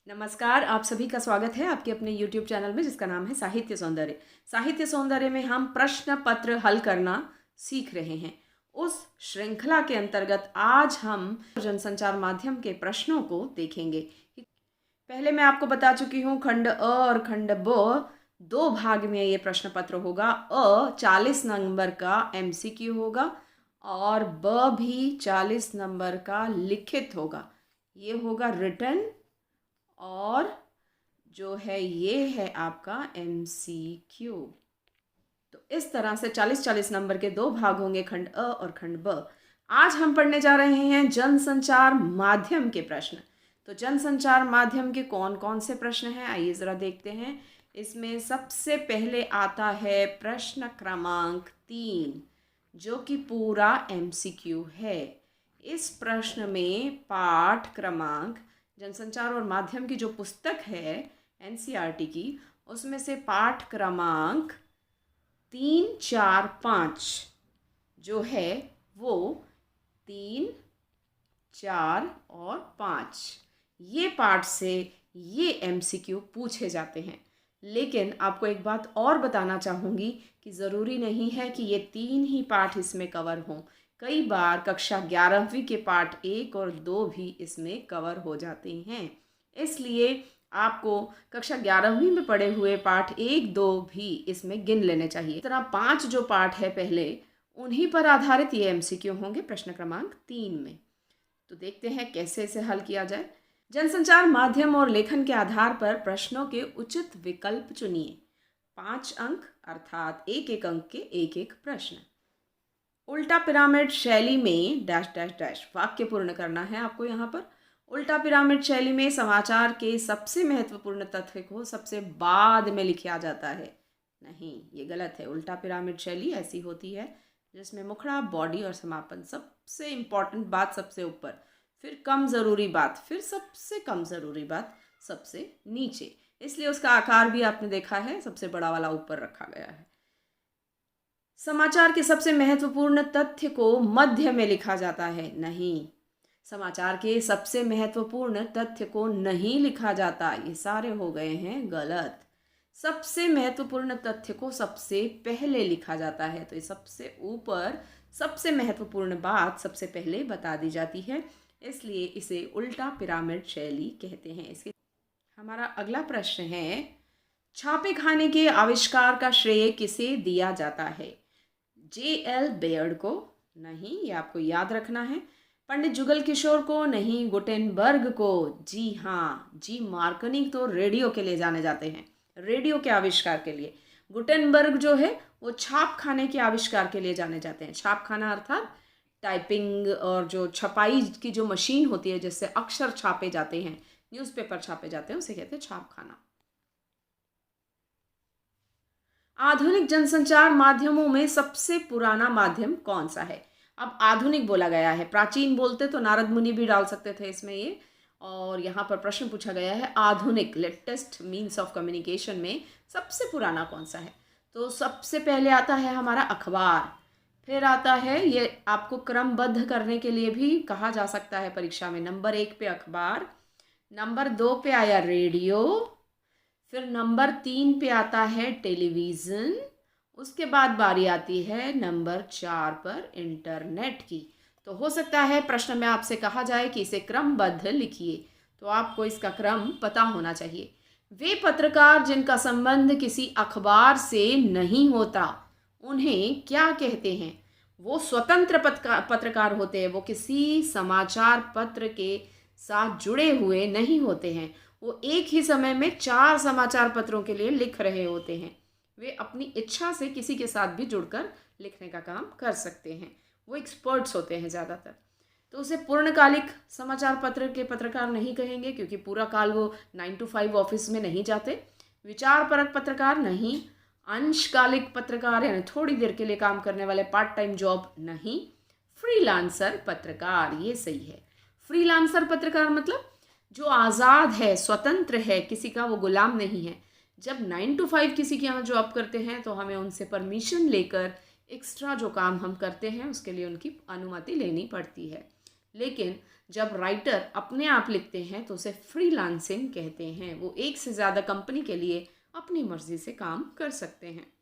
नमस्कार, आप सभी का स्वागत है आपके अपने YouTube चैनल में जिसका नाम है साहित्य सौंदर्य। साहित्य सौंदर्य में हम प्रश्न पत्र हल करना सीख रहे हैं। उस श्रृंखला के अंतर्गत आज हम जनसंचार माध्यम के प्रश्नों को देखेंगे। पहले मैं आपको बता चुकी हूँ खंड अ और खंड ब दो भाग में ये प्रश्न पत्र होगा। 40 नंबर का MCQ होगा और ब भी 40 नंबर का लिखित होगा। ये होगा रिटन और जो है ये है आपका MCQ। तो इस तरह से 40-40 नंबर के दो भाग होंगे, खंड अ और खंड ब। आज हम पढ़ने जा रहे हैं जनसंचार माध्यम के प्रश्न। तो जनसंचार माध्यम के कौन कौन से प्रश्न हैं आइए ज़रा देखते हैं। इसमें सबसे पहले आता है प्रश्न क्रमांक 3 जो कि पूरा MCQ है। इस प्रश्न में पाठ क्रमांक जनसंचार और माध्यम की जो पुस्तक है NCERT की, उसमें से पाठ क्रमांक 3, 4, 5 जो है वो 3, 4 और 5 ये पाठ से ये MCQ पूछे जाते हैं। लेकिन आपको एक बात और बताना चाहूँगी कि ज़रूरी नहीं है कि ये 3 ही पाठ इसमें कवर हों। कई बार कक्षा 11वीं के पाठ 1 और 2 भी इसमें कवर हो जाते हैं। इसलिए आपको कक्षा 11वीं में पढ़े हुए पाठ 1, 2 भी इसमें गिन लेने चाहिए। इस तरह 5 जो पाठ है पहले, उन्हीं पर आधारित ये MCQ होंगे प्रश्न क्रमांक 3 में। तो देखते हैं कैसे इसे हल किया जाए। जनसंचार माध्यम और लेखन के आधार पर प्रश्नों के उचित विकल्प चुनिए। 5 अंक अर्थात एक एक अंक के एक एक प्रश्न। उल्टा पिरामिड शैली में डैश डैश डैश वाक्य पूर्ण करना है आपको। यहाँ पर उल्टा पिरामिड शैली में समाचार के सबसे महत्वपूर्ण तथ्य को सबसे बाद में लिखा जाता है। नहीं, ये गलत है। उल्टा पिरामिड शैली ऐसी होती है जिसमें मुखड़ा, बॉडी और समापन सबसे इम्पॉर्टेंट बात सबसे ऊपर, फिर कम ज़रूरी बात, फिर सबसे कम ज़रूरी बात सबसे नीचे। इसलिए उसका आकार भी आपने देखा है, सबसे बड़ा वाला ऊपर रखा गया है। समाचार के सबसे महत्वपूर्ण तथ्य को मध्य में लिखा जाता है। नहीं, समाचार के सबसे महत्वपूर्ण तथ्य को नहीं लिखा जाता। ये सारे हो गए हैं गलत। सबसे महत्वपूर्ण तथ्य को सबसे पहले लिखा जाता है। तो ये सबसे ऊपर सबसे महत्वपूर्ण बात सबसे पहले बता दी जाती है, इसलिए इसे उल्टा पिरामिड शैली कहते हैं। इसके हमारा अगला प्रश्न है, छापे खाने के आविष्कार का श्रेय किसे दिया जाता है? JL बेयर्ड को? नहीं, ये आपको याद रखना है। पंडित जुगल किशोर को? नहीं। गुटेनबर्ग को? जी हाँ, जी मार्कनी तो रेडियो के लिए जाने जाते हैं, रेडियो के आविष्कार के लिए। गुटेनबर्ग जो है वो छाप खाने के आविष्कार के लिए जाने जाते हैं। छाप खाना अर्थात टाइपिंग और जो छपाई की जो मशीन होती है जिससे अक्षर छापे जाते हैं, न्यूज़पेपर छापे जाते हैं, उसे कहते हैं छाप खाना। आधुनिक जनसंचार माध्यमों में सबसे पुराना माध्यम कौन सा है? अब आधुनिक बोला गया है, प्राचीन बोलते तो नारद मुनि भी डाल सकते थे इसमें ये। और यहाँ पर प्रश्न पूछा गया है आधुनिक लेटेस्ट मीन्स ऑफ कम्युनिकेशन में सबसे पुराना कौन सा है? तो सबसे पहले आता है हमारा अखबार, फिर आता है, ये आपको क्रमबद्ध करने के लिए भी कहा जा सकता है परीक्षा में, नंबर 1 पे अखबार, नंबर 2 पे आया रेडियो, फिर नंबर 3 पे आता है टेलीविज़न, उसके बाद बारी आती है नंबर 4 पर इंटरनेट की। तो हो सकता है प्रश्न में आपसे कहा जाए कि इसे क्रमबद्ध लिखिए, तो आपको इसका क्रम पता होना चाहिए। वे पत्रकार जिनका संबंध किसी अखबार से नहीं होता उन्हें क्या कहते हैं? वो स्वतंत्र पत्रकार होते हैं, वो किसी समाचार पत्र के साथ जुड़े हुए नहीं होते हैं। वो एक ही समय में 4 समाचार पत्रों के लिए लिख रहे होते हैं। वे अपनी इच्छा से किसी के साथ भी जुड़कर लिखने का काम कर सकते हैं। वो एक्सपर्ट्स होते हैं ज़्यादातर। तो उसे पूर्णकालिक समाचार पत्र के पत्रकार नहीं कहेंगे क्योंकि पूरा काल वो 9 to 5 ऑफिस में नहीं जाते। विचारपरक पत्रकार नहीं। अंशकालिक पत्रकार यानी थोड़ी देर के लिए काम करने वाले पार्ट टाइम जॉब नहीं। फ्रीलांसर पत्रकार, ये सही है। फ्रीलांसर पत्रकार मतलब जो आज़ाद है, स्वतंत्र है, किसी का वो गुलाम नहीं है। जब 9 to 5 किसी के यहाँ जॉब करते हैं तो हमें उनसे परमिशन लेकर एक्स्ट्रा जो काम हम करते हैं उसके लिए उनकी अनुमति लेनी पड़ती है। लेकिन जब राइटर अपने आप लिखते हैं तो उसे फ्रीलांसिंग कहते हैं। वो एक से ज़्यादा कंपनी के लिए अपनी मर्जी से काम कर सकते हैं।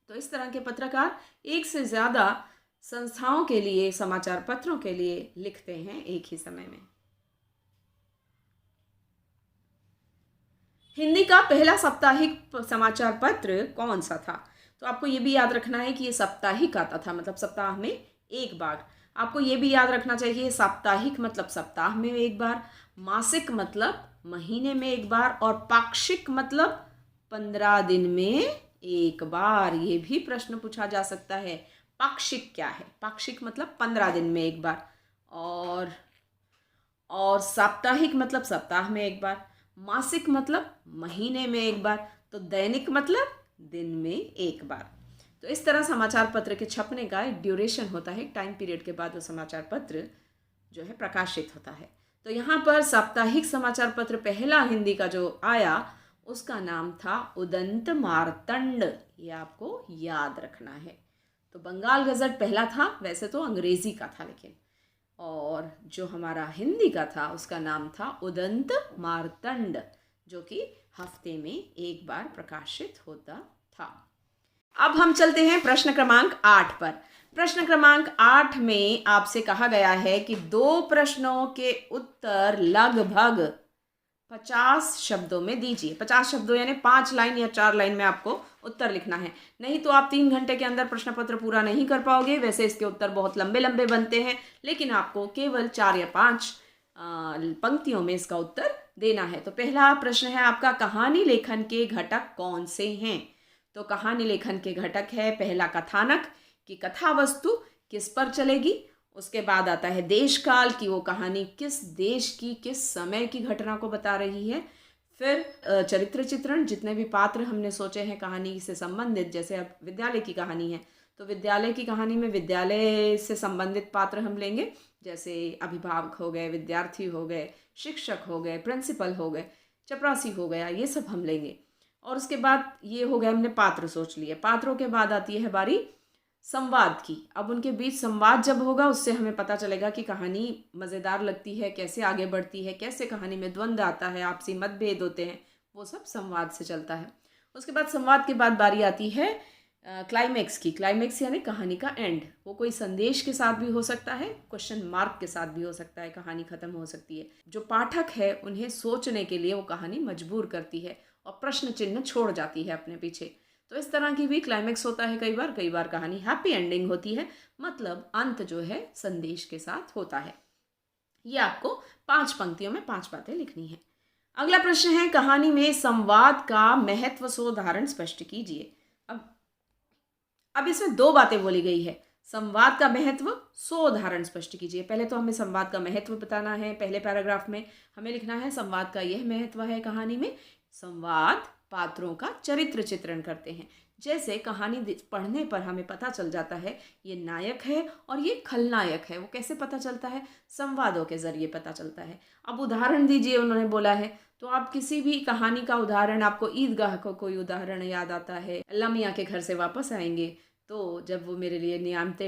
तो इस तरह के पत्रकार एक से ज़्यादा संस्थाओं के लिए, समाचार पत्रों के लिए लिखते हैं एक ही समय में। हिंदी का पहला साप्ताहिक समाचार पत्र कौन सा था? तो आपको ये भी याद रखना है कि ये साप्ताहिक आता था, मतलब सप्ताह में एक बार। आपको ये भी याद रखना चाहिए साप्ताहिक मतलब सप्ताह में एक बार, मासिक मतलब महीने में एक बार, और पाक्षिक मतलब 15 दिन में एक बार। ये भी प्रश्न पूछा जा सकता है, पाक्षिक क्या है? पाक्षिक मतलब 15 दिन में एक बार, और साप्ताहिक मतलब सप्ताह में एक बार, मासिक मतलब महीने में एक बार, तो दैनिक मतलब दिन में एक बार। तो इस तरह समाचार पत्र के छपने का एक ड्यूरेशन होता है, एक टाइम पीरियड के बाद वो समाचार पत्र जो है प्रकाशित होता है। तो यहाँ पर साप्ताहिक समाचार पत्र पहला हिंदी का जो आया उसका नाम था उदंत मार्तंड। ये आपको याद रखना है। तो बंगाल गजट पहला था, वैसे तो अंग्रेजी का था, लेकिन और जो हमारा हिंदी का था उसका नाम था उदंत मार्तंड, जो कि हफ्ते में एक बार प्रकाशित होता था। अब हम चलते हैं प्रश्न क्रमांक 8 पर। प्रश्न क्रमांक 8 में आपसे कहा गया है कि 2 प्रश्नों के उत्तर लगभग 50 शब्दों में दीजिए। 50 शब्दों यानी 5 लाइन या 4 लाइन में आपको उत्तर लिखना है, नहीं तो आप 3 घंटे के अंदर प्रश्न पत्र पूरा नहीं कर पाओगे। वैसे इसके उत्तर बहुत लंबे लंबे बनते हैं, लेकिन आपको केवल 4 या 5 पंक्तियों में इसका उत्तर देना है। तो पहला प्रश्न है आपका, कहानी लेखन के घटक कौन से हैं? तो कहानी लेखन के घटक है पहला कथानक, कि कथा वस्तु किस पर चलेगी। उसके बाद आता है देश काल, की वो कहानी किस देश की, किस समय की घटना को बता रही है। फिर चरित्र चित्रण, जितने भी पात्र हमने सोचे हैं कहानी से संबंधित, जैसे अब विद्यालय की कहानी है तो विद्यालय की कहानी में विद्यालय से संबंधित पात्र हम लेंगे, जैसे अभिभावक हो गए, विद्यार्थी हो गए, शिक्षक हो गए, प्रिंसिपल हो गए, चपरासी हो गया, ये सब हम लेंगे। और उसके बाद ये हो गया, हमने पात्र सोच लिए। पात्रों के बाद आती है बारी संवाद की। अब उनके बीच संवाद जब होगा उससे हमें पता चलेगा कि कहानी मज़ेदार लगती है, कैसे आगे बढ़ती है, कैसे कहानी में द्वंद्व आता है, आपसी मतभेद होते हैं, वो सब संवाद से चलता है। उसके बाद संवाद के बाद बारी आती है क्लाइमेक्स की। क्लाइमेक्स यानी कहानी का एंड। वो कोई संदेश के साथ भी हो सकता है, क्वेश्चन मार्क के साथ भी हो सकता है, कहानी खत्म हो सकती है। जो पाठक है उन्हें सोचने के लिए वो कहानी मजबूर करती है और प्रश्न चिन्ह छोड़ जाती है अपने पीछे। तो इस तरह की भी क्लाइमेक्स होता है। कई बार कहानी हैप्पी एंडिंग होती है, मतलब अंत जो है संदेश के साथ होता है। ये आपको 5 पंक्तियों में 5 बातें लिखनी है। अगला प्रश्न है, कहानी में संवाद का महत्व सोदाहरण स्पष्ट कीजिए। अब इसमें 2 बातें बोली गई है। संवाद का महत्व सोदाहरण स्पष्ट कीजिए। पहले तो हमें संवाद का महत्व बताना है। पहले पैराग्राफ में हमें लिखना है संवाद का यह महत्व है कहानी में। संवाद पात्रों का चरित्र चित्रण करते हैं। जैसे कहानी पढ़ने पर हमें पता चल जाता है ये नायक है और ये खलनायक है। वो कैसे पता चलता है? संवादों के जरिए पता चलता है। अब उदाहरण दीजिए, उन्होंने बोला है, तो आप किसी भी कहानी का उदाहरण, आपको ईदगाह को कोई उदाहरण याद आता है, अल्लाह मियाँ के घर से वापस आएंगे तो जब वो मेरे लिए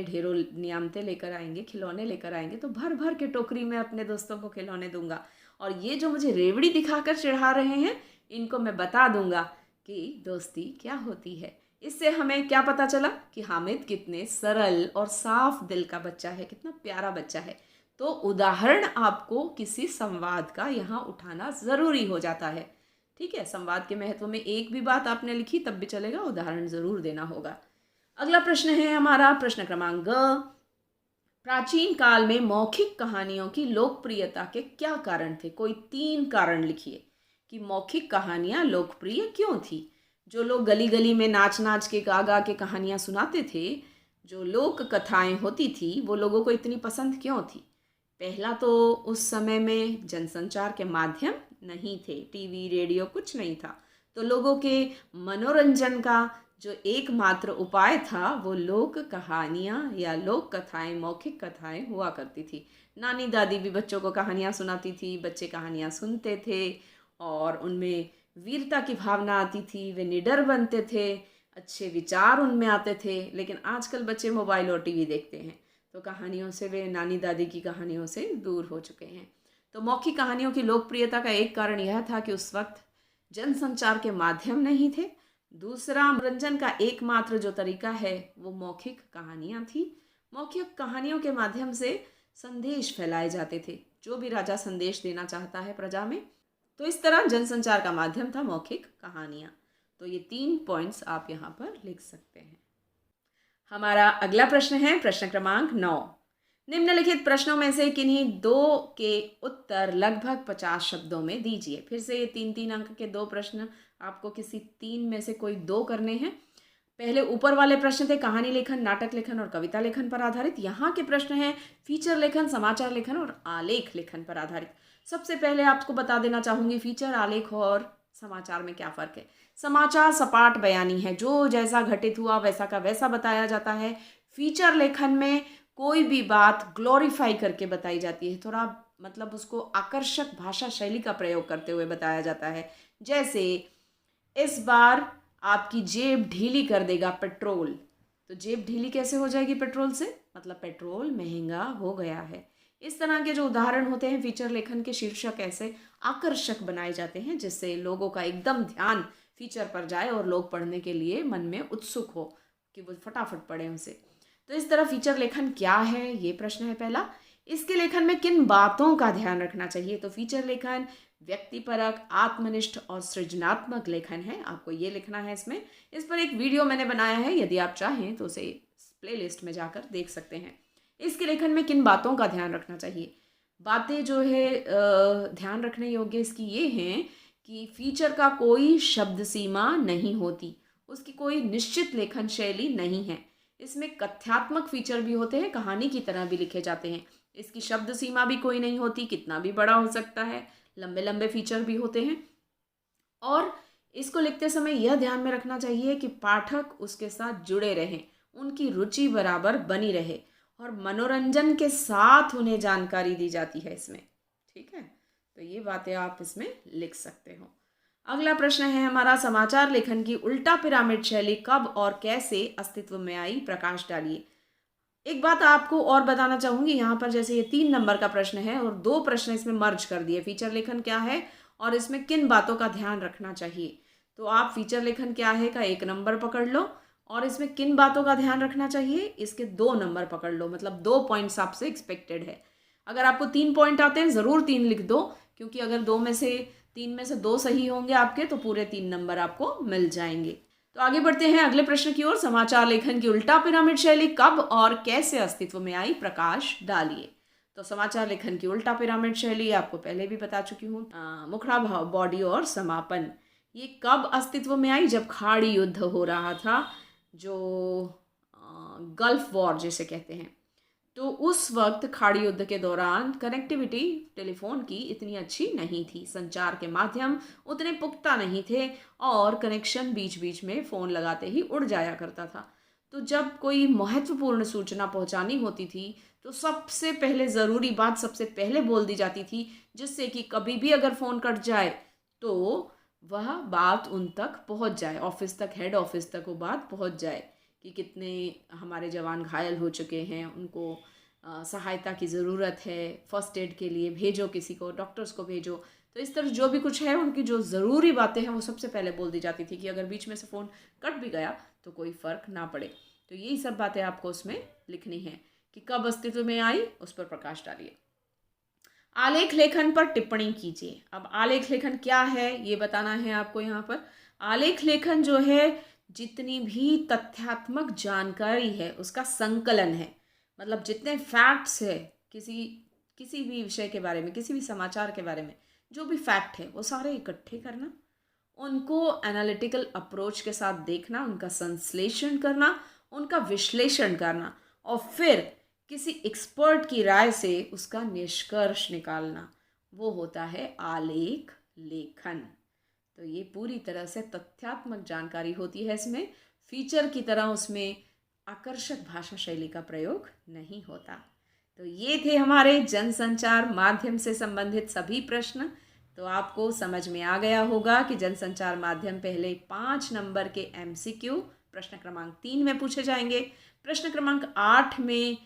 ढेरों नियामतें लेकर आएंगे, खिलौने लेकर आएंगे, तो भर भर के टोकरी में अपने दोस्तों को खिलौने दूंगा, और ये जो मुझे रेवड़ी दिखाकर चिढ़ा रहे हैं इनको मैं बता दूंगा कि दोस्ती क्या होती है। इससे हमें क्या पता चला कि हामिद कितने सरल और साफ दिल का बच्चा है, कितना प्यारा बच्चा है। तो उदाहरण आपको किसी संवाद का यहाँ उठाना ज़रूरी हो जाता है। ठीक है, संवाद के महत्व में एक भी बात आपने लिखी तब भी चलेगा, उदाहरण ज़रूर देना होगा। अगला प्रश्न है हमारा प्रश्न क्रमांक ग। प्राचीन काल में मौखिक कहानियों की लोकप्रियता के क्या कारण थे? कोई 3 कारण लिखिए कि मौखिक कहानियाँ लोकप्रिय क्यों थी। जो लोग गली गली में नाच नाच के गा गा के कहानियाँ सुनाते थे, जो लोक कथाएँ होती थी, वो लोगों को इतनी पसंद क्यों थी? पहला तो उस समय में जनसंचार के माध्यम नहीं थे, टीवी रेडियो कुछ नहीं था, तो लोगों के मनोरंजन का जो एकमात्र उपाय था वो लोक कहानियाँ या लोक कथाएँ, मौखिक कथाएँ हुआ करती थी। नानी दादी भी बच्चों को कहानियाँ सुनाती थी, बच्चे कहानियाँ सुनते थे और उनमें वीरता की भावना आती थी, वे निडर बनते थे, अच्छे विचार उनमें आते थे। लेकिन आजकल बच्चे मोबाइल और टीवी देखते हैं, तो कहानियों से वे नानी दादी की कहानियों से दूर हो चुके हैं। तो मौखिक कहानियों की लोकप्रियता का एक कारण यह था कि उस वक्त जनसंचार के माध्यम नहीं थे। दूसरा, मनोरंजन का एकमात्र जो तरीका है वो मौखिक कहानियाँ थी। मौखिक कहानियों के माध्यम से संदेश फैलाए जाते थे, जो भी राजा संदेश देना चाहता है प्रजा में, तो इस तरह जनसंचार का माध्यम था मौखिक कहानियाँ। तो ये 3 पॉइंट्स आप यहाँ पर लिख सकते हैं। हमारा अगला प्रश्न है प्रश्न क्रमांक 9। निम्नलिखित प्रश्नों में से किन्हीं 2 के उत्तर लगभग 50 शब्दों में दीजिए। फिर से ये 3-3 अंक के 2 प्रश्न, आपको किसी 3 में से कोई 2 करने हैं। पहले ऊपर वाले प्रश्न थे कहानी लेखन, नाटक लेखन और कविता लेखन पर आधारित। यहाँ के प्रश्न हैं फीचर लेखन, समाचार लेखन और आलेख लेखन पर आधारित। सबसे पहले आपको बता देना चाहूँगी फीचर, आलेख और समाचार में क्या फ़र्क है। समाचार सपाट बयानी है, जो जैसा घटित हुआ वैसा का वैसा बताया जाता है। फीचर लेखन में कोई भी बात ग्लोरीफाई करके बताई जाती है, थोड़ा मतलब उसको आकर्षक भाषा शैली का प्रयोग करते हुए बताया जाता है। जैसे इस बार आपकी जेब ढीली कर देगा पेट्रोल। तो जेब ढीली कैसे हो जाएगी पेट्रोल से, मतलब पेट्रोल महंगा हो गया है। इस तरह के जो उदाहरण होते हैं फीचर लेखन के, शीर्षक ऐसे आकर्षक बनाए जाते हैं जिससे लोगों का एकदम ध्यान फीचर पर जाए और लोग पढ़ने के लिए मन में उत्सुक हो कि वो फटाफट पढ़ें उसे। तो इस तरह फीचर लेखन क्या है, ये प्रश्न है पहला। इसके लेखन में किन बातों का ध्यान रखना चाहिए। तो फीचर लेखन व्यक्तिपरक, आत्मनिष्ठ और सृजनात्मक लेखन है, आपको ये लिखना है इसमें। इस पर एक वीडियो मैंने बनाया है, यदि आप चाहें तो उसे प्लेलिस्ट में जाकर देख सकते हैं। इसके लेखन में किन बातों का ध्यान रखना चाहिए। बातें जो है ध्यान रखने योग्य इसकी ये हैं कि फीचर का कोई शब्द सीमा नहीं होती, उसकी कोई निश्चित लेखन शैली नहीं है। इसमें कथ्यात्मक फीचर भी होते हैं, कहानी की तरह भी लिखे जाते हैं। इसकी शब्द सीमा भी कोई नहीं होती, कितना भी बड़ा हो सकता है। लंबे लंबे फीचर भी होते हैं। और इसको लिखते समय यह ध्यान में रखना चाहिए कि पाठक उसके साथ जुड़े रहें, उनकी रुचि बराबर बनी रहे और मनोरंजन के साथ उन्हें जानकारी दी जाती है इसमें। ठीक है, तो ये बातें आप इसमें लिख सकते हो। अगला प्रश्न है हमारा, समाचार लेखन की उल्टा पिरामिड शैली कब और कैसे अस्तित्व में आई, प्रकाश डालिए। एक बात आपको और बताना चाहूँगी यहाँ पर, जैसे ये 3 नंबर का प्रश्न है और 2 प्रश्न इसमें मर्ज कर दिए, फीचर लेखन क्या है और इसमें किन बातों का ध्यान रखना चाहिए। तो आप फीचर लेखन क्या है का 1 नंबर पकड़ लो और इसमें किन बातों का ध्यान रखना चाहिए इसके 2 नंबर पकड़ लो, मतलब 2 पॉइंट्स आपसे एक्सपेक्टेड है। अगर आपको 3 पॉइंट आते हैं ज़रूर 3 लिख दो, क्योंकि अगर 3 में से 2 सही होंगे आपके तो पूरे 3 नंबर आपको मिल जाएंगे। तो आगे बढ़ते हैं अगले प्रश्न की ओर। समाचार लेखन की उल्टा पिरामिड शैली कब और कैसे अस्तित्व में आई, प्रकाश डालिए। तो समाचार लेखन की उल्टा पिरामिड शैली आपको पहले भी बता चुकी हूँ। मुखड़ा भाव, बॉडी और समापन, ये कब अस्तित्व में आई, जब खाड़ी युद्ध हो रहा था, जो गल्फ वॉर जिसे कहते हैं। तो उस वक्त खाड़ी युद्ध के दौरान कनेक्टिविटी टेलीफोन की इतनी अच्छी नहीं थी, संचार के माध्यम उतने पुख्ता नहीं थे और कनेक्शन बीच बीच में फ़ोन लगाते ही उड़ जाया करता था। तो जब कोई महत्वपूर्ण सूचना पहुंचानी होती थी तो सबसे पहले ज़रूरी बात सबसे पहले बोल दी जाती थी, जिससे कि कभी भी अगर फ़ोन कट जाए तो वह बात उन तक पहुंच जाए, ऑफिस तक, हेड ऑफिस तक वो बात पहुंच जाए कि कितने हमारे जवान घायल हो चुके हैं, उनको सहायता की ज़रूरत है, फर्स्ट एड के लिए भेजो किसी को, डॉक्टर्स को भेजो। तो इस तरह जो भी कुछ है उनकी जो ज़रूरी बातें हैं वो सबसे पहले बोल दी जाती थी कि अगर बीच में से फ़ोन कट भी गया तो कोई फ़र्क ना पड़े। तो यही सब बातें आपको उसमें लिखनी है कि कब अस्तित्व में आई, उस पर प्रकाश डालिए। आलेख लेखन पर टिप्पणी कीजिए। अब आलेख लेखन क्या है ये बताना है आपको यहाँ पर। आलेख लेखन जो है जितनी भी तथ्यात्मक जानकारी है उसका संकलन है, मतलब जितने फैक्ट्स है किसी भी विषय के बारे में, किसी भी समाचार के बारे में जो भी फैक्ट है वो सारे इकट्ठे करना, उनको एनालिटिकल अप्रोच के साथ देखना, उनका संश्लेषण करना, उनका विश्लेषण करना और फिर किसी एक्सपर्ट की राय से उसका निष्कर्ष निकालना, वो होता है आलेख लेखन। तो ये पूरी तरह से तथ्यात्मक जानकारी होती है इसमें, फीचर की तरह उसमें आकर्षक भाषा शैली का प्रयोग नहीं होता। तो ये थे हमारे जनसंचार माध्यम से संबंधित सभी प्रश्न। तो आपको समझ में आ गया होगा कि जनसंचार माध्यम पहले 5 नंबर के MCQ प्रश्न क्रमांक 3 में पूछे जाएंगे, प्रश्न क्रमांक 8 में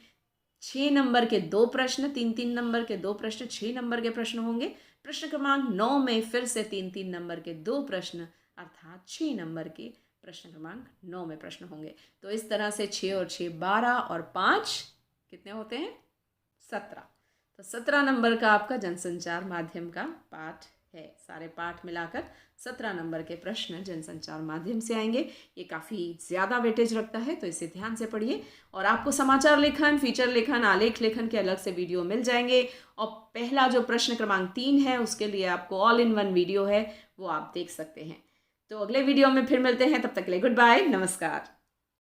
6 नंबर के 2 प्रश्न, 3-3 नंबर के 2 प्रश्न, 6 नंबर के प्रश्न होंगे। प्रश्न क्रमांक 9 में फिर से 3-3 नंबर के 2 प्रश्न, अर्थात 6 नंबर के प्रश्न क्रमांक 9 में प्रश्न होंगे। तो इस तरह से 6 और 6 12 और 5 कितने होते हैं? 17। तो 17 नंबर का आपका जनसंचार माध्यम का पाठ है। सारे पाठ मिलाकर 17 नंबर के प्रश्न जनसंचार माध्यम से आएंगे। ये काफ़ी ज़्यादा वेटेज रखता है, तो इसे ध्यान से पढ़िए। और आपको समाचार लेखन, फीचर लेखन, आलेख लेखन के अलग से वीडियो मिल जाएंगे। और पहला जो प्रश्न क्रमांक 3 है उसके लिए आपको ऑल इन वन वीडियो है, वो आप देख सकते हैं। तो अगले वीडियो में फिर मिलते हैं, तब तक के लिए गुड बाय, नमस्कार।